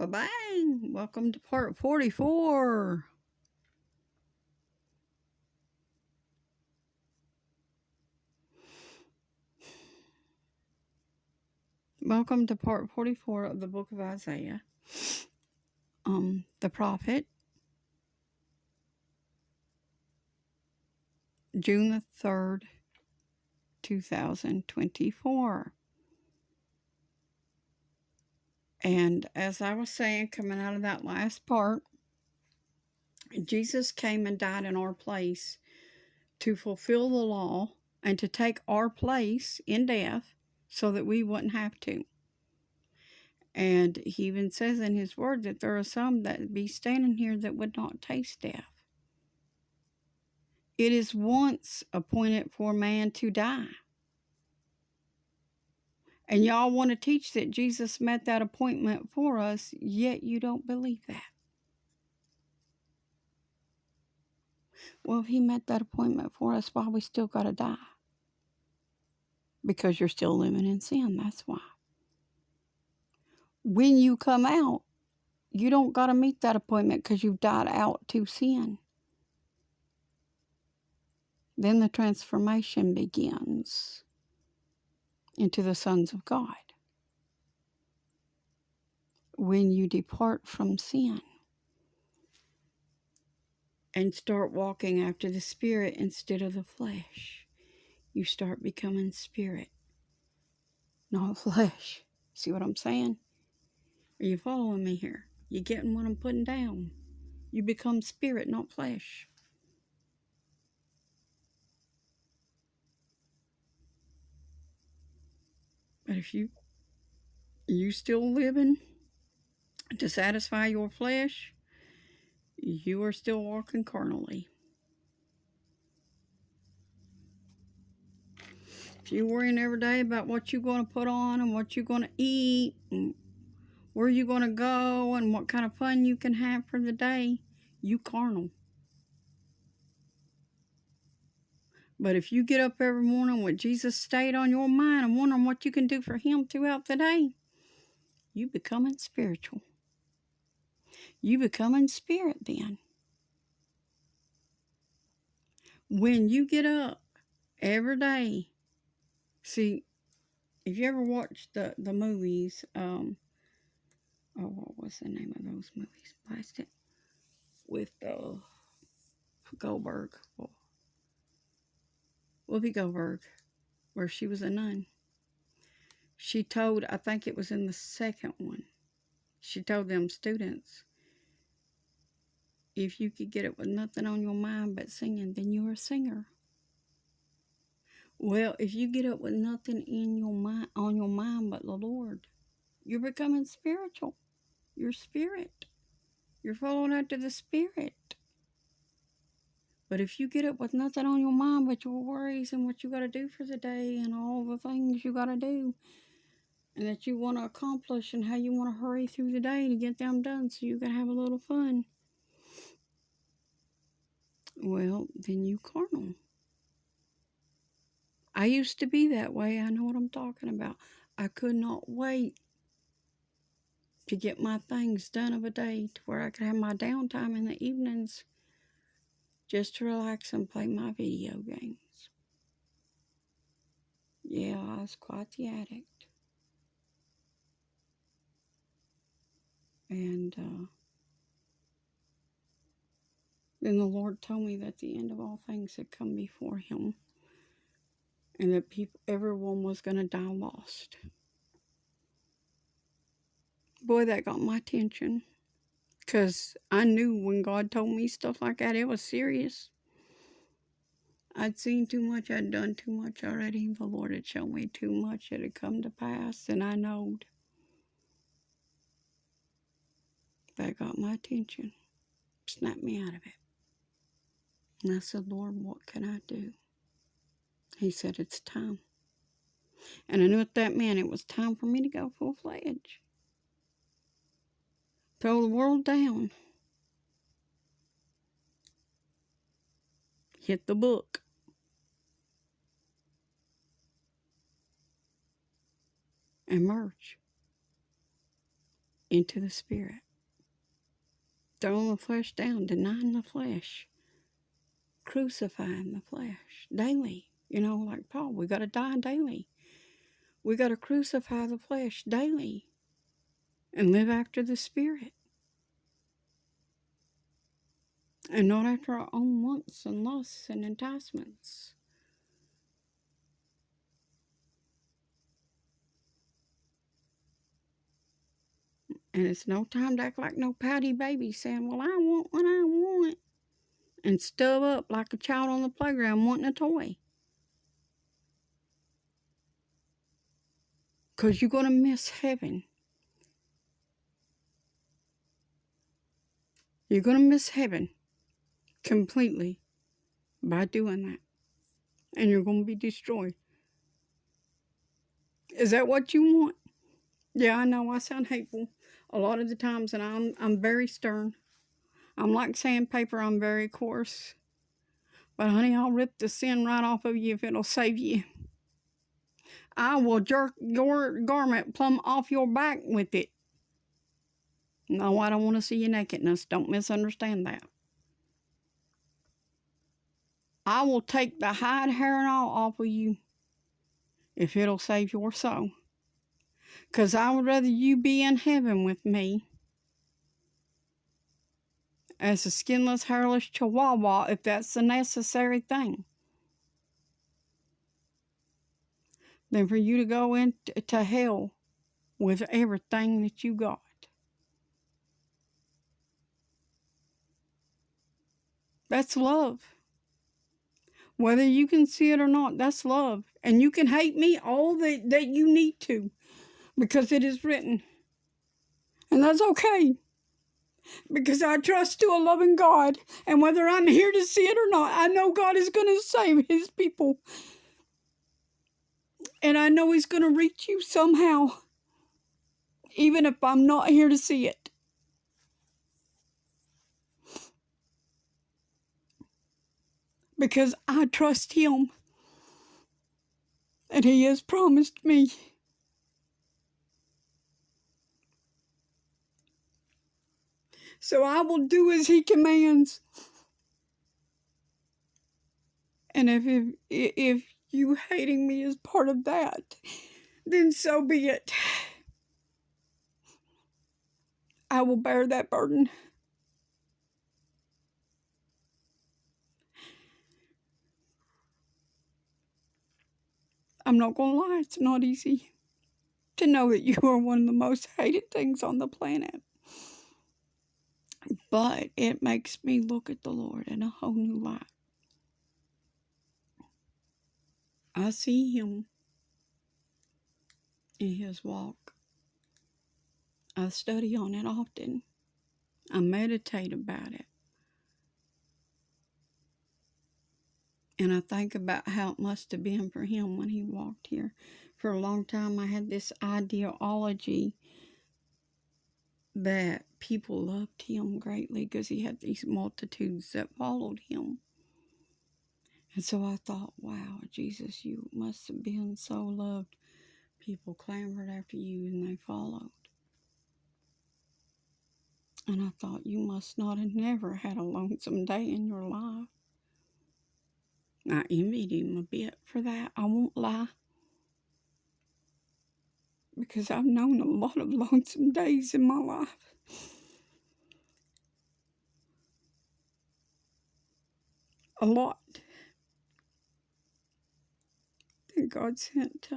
Bang! Welcome to part 44. Welcome to part 44 of the book of Isaiah. The prophet, June the 3rd, 2024. And as I was saying, coming out of that last part, Jesus came and died in our place to fulfill the law and to take our place in death so that we wouldn't have to. And he even says in his word that there are some that be standing here that would not taste death. It is once appointed for man to die. And y'all want to teach that Jesus met that appointment for us, yet you don't believe that. Well, if he met that appointment for us, why we still got to die? Because you're still living in sin, that's why. When you come out, you don't got to meet that appointment because you've died out to sin. Then the transformation begins into the sons of God. When you depart from sin and start walking after the Spirit instead of the flesh, you start becoming spirit, not flesh. See what I'm saying? Are you following me here? You getting what I'm putting down? You become spirit, not flesh. But if you still living to satisfy your flesh, you are still walking carnally. If you're worrying every day about what you're going to put on and what you're going to eat and where you're going to go and what kind of fun you can have for the day, you carnal. But if you get up every morning with Jesus stayed on your mind and wondering what you can do for him throughout the day, you becoming spiritual. You becoming spirit then. When you get up every day, see, if you ever watched the movies, what was the name of those movies? Blast it. With Goldberg. Whoopi Goldberg, where she was a nun. She told, I think it was in the second one, she told them students, if you could get it with nothing on your mind but singing, then you're a singer. Well, if you get up with nothing in your mind on your mind but the Lord, you're becoming spiritual. You're spirit. You're following after the Spirit. But if you get up with nothing on your mind but your worries and what you got to do for the day and all the things you got to do and that you want to accomplish and how you want to hurry through the day to get them done so you can have a little fun, well, then you carnal. I used to be that way. I know what I'm talking about. I could not wait to get my things done of a day to where I could have my downtime in the evenings just to relax and play my video games. Yeah, I was quite the addict. And then the Lord told me that the end of all things had come before him and that everyone was going to die lost. Boy, that got my attention because I knew when God told me stuff like that, it was serious. I'd seen too much. I'd done too much already. The Lord had shown me too much. It had come to pass, and I knowed. That got my attention. Snapped me out of it. And I said, Lord, what can I do? He said, it's time. And I knew what that meant. It was time for me to go full-fledged. Throw the world down. Hit the book. And merge. into the Spirit. Throwing the flesh down, denying the flesh, crucifying the flesh daily. You know, like Paul, we got to die daily. We got to crucify the flesh daily and live after the Spirit. And not after our own wants and lusts and enticements. And it's no time to act like no pouty baby saying, well, I want what I want. And stub up like a child on the playground wanting a toy. Because you're going to miss heaven. You're going to miss heaven completely by doing that. And you're going to be destroyed. Is that what you want? Yeah, I know I sound hateful a lot of the times, and I'm very stern. I'm like sandpaper, I'm very coarse. But honey, I'll rip the sin right off of you if it'll save you. I will jerk your garment plumb off your back with it. No, I don't want to see your nakedness. Don't misunderstand that. I will take the hide, hair, and all off of you if it'll save your soul. Because I would rather you be in heaven with me as a skinless, hairless chihuahua if that's the necessary thing, than for you to go into hell with everything that you got. That's love. Whether you can see it or not, that's love. And you can hate me all that you need to, because it is written. And that's okay. Because I trust to a loving God. And whether I'm here to see it or not, I know God is going to save his people. And I know he's going to reach you somehow. Even if I'm not here to see it. Because I trust him. And he has promised me. So I will do as he commands. And if you hating me is part of that, then so be it. I will bear that burden. I'm not going to lie, it's not easy to know that you are one of the most hated things on the planet. But it makes me look at the Lord in a whole new light. I see him in his walk. I study on it often. I meditate about it. And I think about how it must have been for him when he walked here. For a long time, I had this ideology that people loved him greatly because he had these multitudes that followed him. And so I thought, wow, Jesus, you must have been so loved. People clamored after you and they followed. And I thought, you must not have never had a lonesome day in your life. I envied him a bit for that, I won't lie. Because I've known a lot of lonesome days in my life. A lot. And God sent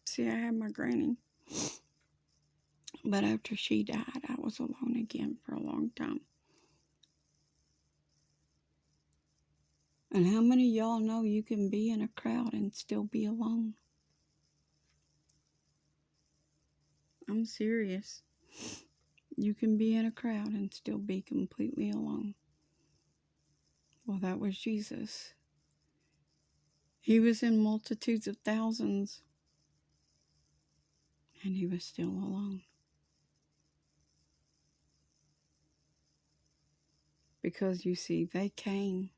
see, I had my granny. But after she died, I was alone again for a long time. And how many of y'all know you can be in a crowd and still be alone? I'm serious. You can be in a crowd and still be completely alone. Well, that was Jesus. He was in multitudes of thousands, and he was still alone. Because, you see, they came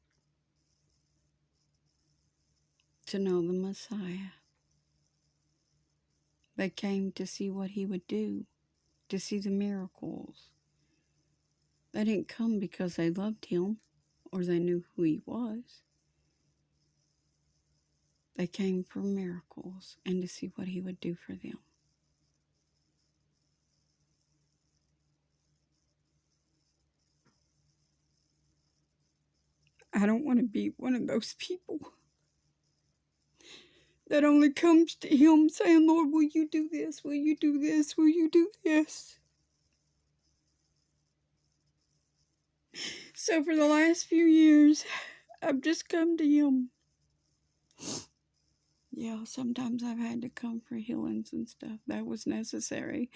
to know the Messiah. They came to see what he would do to see the miracles. They didn't come because they loved him or they knew who he was. They came for miracles and to see what he would do for them. I don't want to be one of those people that only comes to him saying, Lord, will you do this? Will you do this? Will you do this? So for the last few years, I've just come to him. Yeah, sometimes I've had to come for healings and stuff. That was necessary.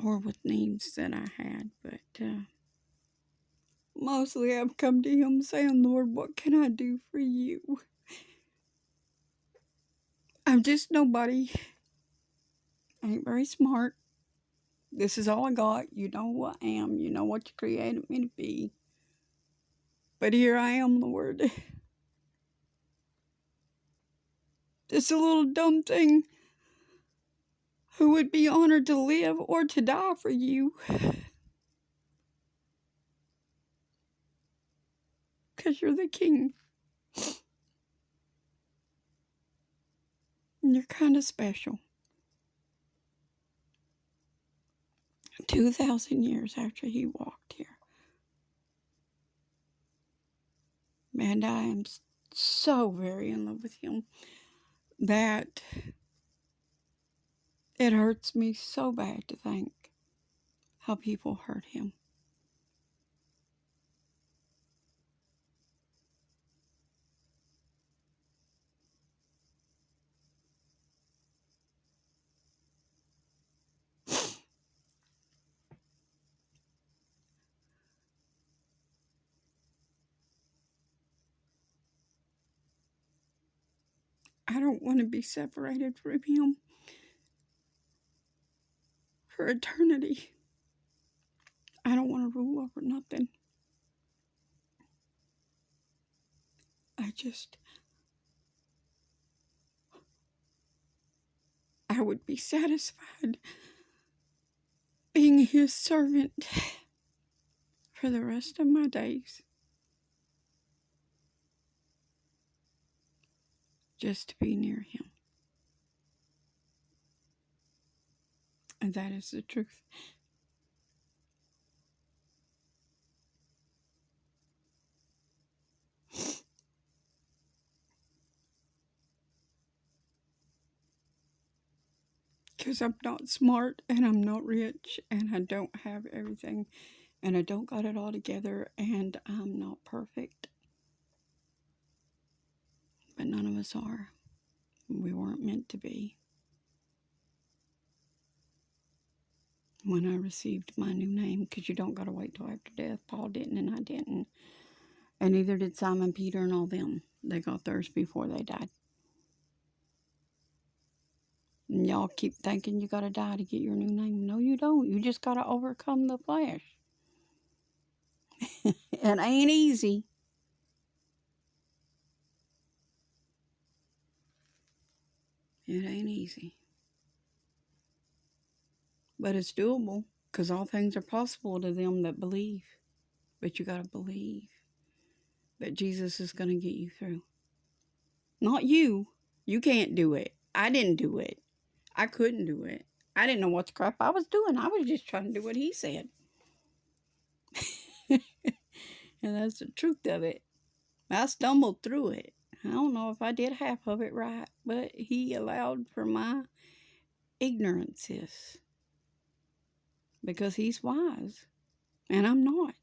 Or with needs that I had. But mostly I've come to him saying, Lord, what can I do for you? I'm just nobody. I ain't very smart. This is all I got. You know who I am. You know what you created me to be. But here I am, Lord. Just a little dumb thing who would be honored to live or to die for you. Because you're the king. And you're kind of special. 2,000 years after he walked here. And I am so very in love with him that it hurts me so bad to think how people hurt him. I don't want to be separated from him for eternity. I don't want to rule over nothing. I would be satisfied being his servant for the rest of my days. Just to be near him. And that is the truth. Because I'm not smart and I'm not rich and I don't have everything and I don't got it all together and I'm not perfect. But none of us are. We weren't meant to be. When I received my new name, because you don't got to wait till after death. Paul didn't and I didn't. And neither did Simon Peter and all them. They got theirs before they died. And y'all keep thinking you got to die to get your new name. No, you don't. You just got to overcome the flesh. It ain't easy. It ain't easy. But it's doable because all things are possible to them that believe. But you got to believe that Jesus is going to get you through. Not you. You can't do it. I didn't do it. I couldn't do it. I didn't know what the crap I was doing. I was just trying to do what he said. And that's the truth of it. I stumbled through it. I don't know if I did half of it right, but he allowed for my ignorances. Because he's wise. And I'm not.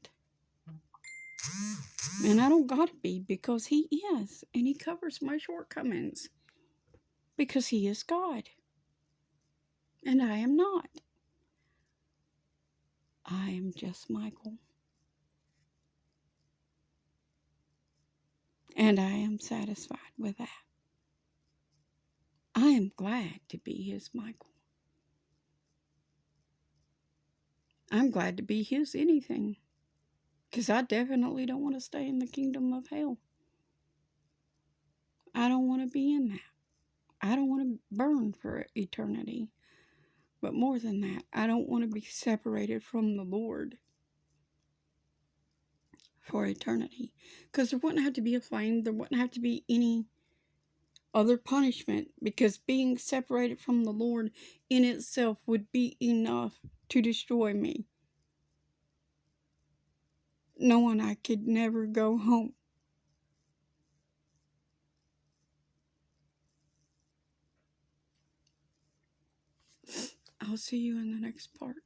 And I don't gotta be because he is. And he covers my shortcomings. Because he is God. And I am not. I am just Michael. And I am satisfied with that. I am glad to be his Michael. I'm glad to be his anything. Because I definitely don't want to stay in the kingdom of hell. I don't want to be in that. I don't want to burn for eternity. But more than that, I don't want to be separated from the Lord for eternity. Because there wouldn't have to be a flame, there wouldn't have to be any other punishment, because being separated from the Lord in itself would be enough to destroy me, knowing I could never go home. I'll see you in the next part.